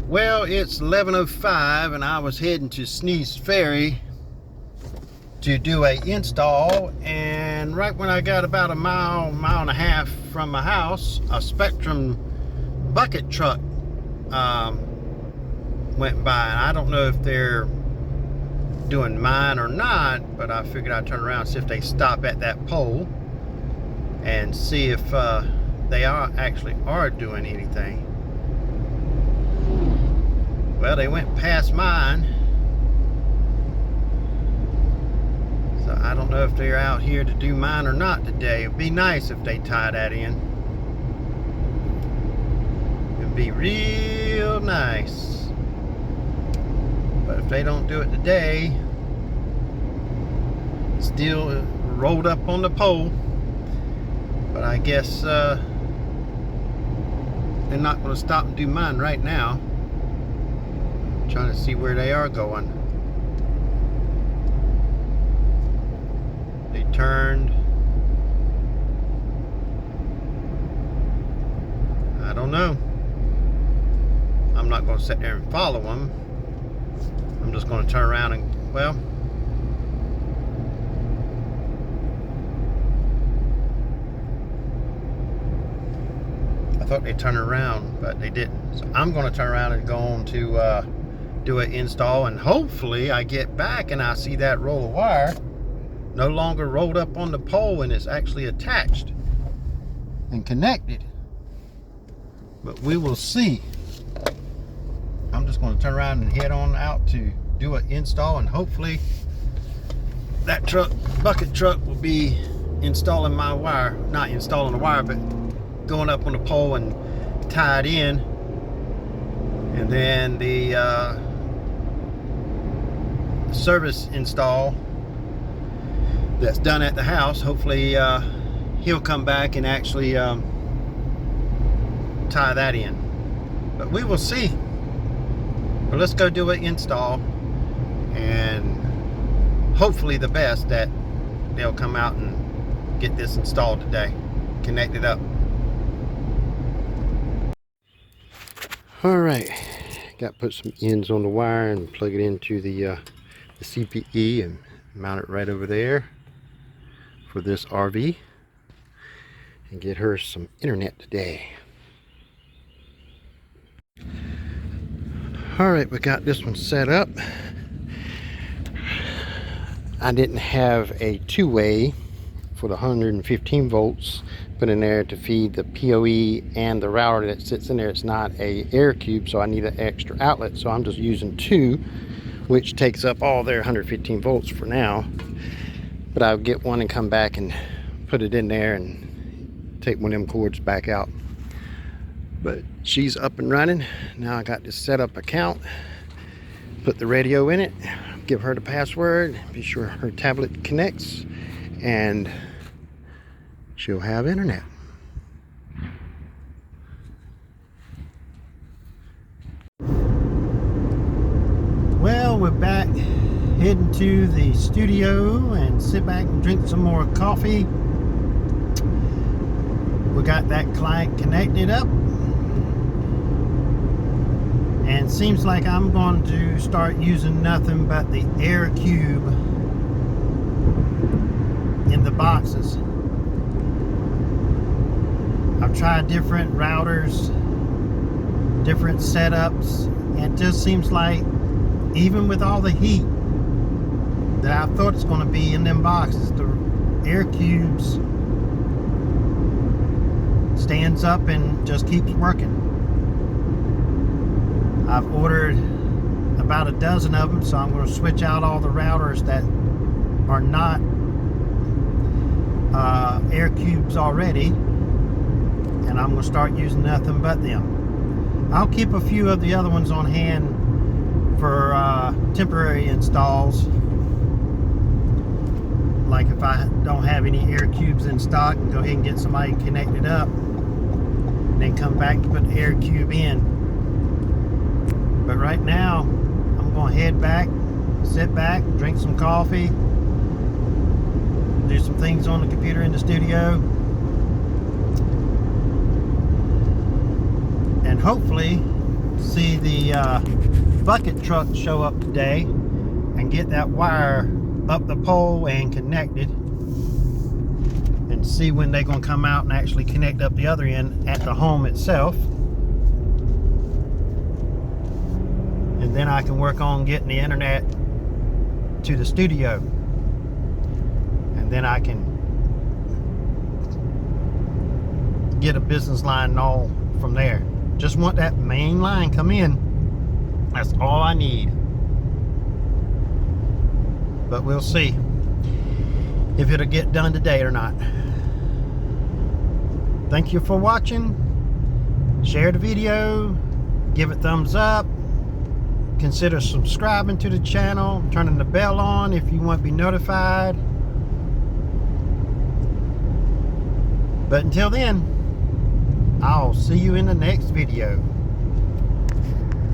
Well, it's 11:05 and I was heading to Sneeze Ferry to do a install, and right when I got about a mile and a half from my house, a Spectrum bucket truck went by, and I don't know if they're doing mine or not, but I figured I'd turn around and see if they stop at that pole and see if they actually are doing anything. Well, they went past mine, so I don't know if they're out here to do mine or not today. It'd be nice if they tie that in. It'd be real nice. But if they don't do it today, it's still rolled up on the pole. But I guess they're not going to stop and do mine right now. Trying to see where they are going. They turned. I don't know. I'm not going to sit there and follow them. I'm just going to turn around and, well, I thought they'd turn around, but they didn't. So I'm going to turn around and go on to do an install, and hopefully I get back and I see that roll of wire no longer rolled up on the pole and it's actually attached and connected. But we will see. I'm just going to turn around and head on out to do an install, and hopefully that bucket truck will be installing my wire, not installing the wire, but going up on the pole and tied in. And then the service install that's done at the house, hopefully he'll come back and actually tie that in. But we will see. But let's go do an install, and hopefully the best that they'll come out and get this installed today, connected up. All right, got to put some ends on the wire and plug it into the CPE and mount it right over there for this RV and get her some internet today. All right, we got this one set up. I didn't have a two-way for the 115 volts put in there to feed the PoE and the router that sits in there. It's not a air cube, so I need an extra outlet, so I'm just using two, which takes up all their 115 volts for now. But I'll get one and come back and put it in there and take one of them cords back out. But she's up and running. Now I got this setup account, put the radio in it, give her the password, be sure her tablet connects, and she'll have internet. Well, we're back, heading to the studio and sit back and drink some more coffee. We got that client connected up, and seems like I'm going to start using nothing but the air cube in the boxes. I've tried different routers, different setups, and it just seems like even with all the heat that I thought it's going to be in them boxes, the air cubes stands up and just keeps working. I've ordered about a dozen of them, so I'm going to switch out all the routers that are not air cubes already, and I'm going to start using nothing but them. I'll keep a few of the other ones on hand for temporary installs, like if I don't have any air cubes in stock, and go ahead and get somebody connected up and then come back and put the air cube in. But right now I'm going to head back, sit back, drink some coffee, do some things on the computer in the studio, and hopefully see the bucket truck show up today and get that wire up the pole and connected, and see when they're going to come out and actually connect up the other end at the home itself. And then I can work on getting the internet to the studio, and then I can get a business line and all from there. Just want that main line come in. That's all I need. But we'll see if it'll get done today or not. Thank you for watching. Share the video, give it thumbs up, consider subscribing to the channel, turning the bell on if you want to be notified. But until then, I'll see you in the next video.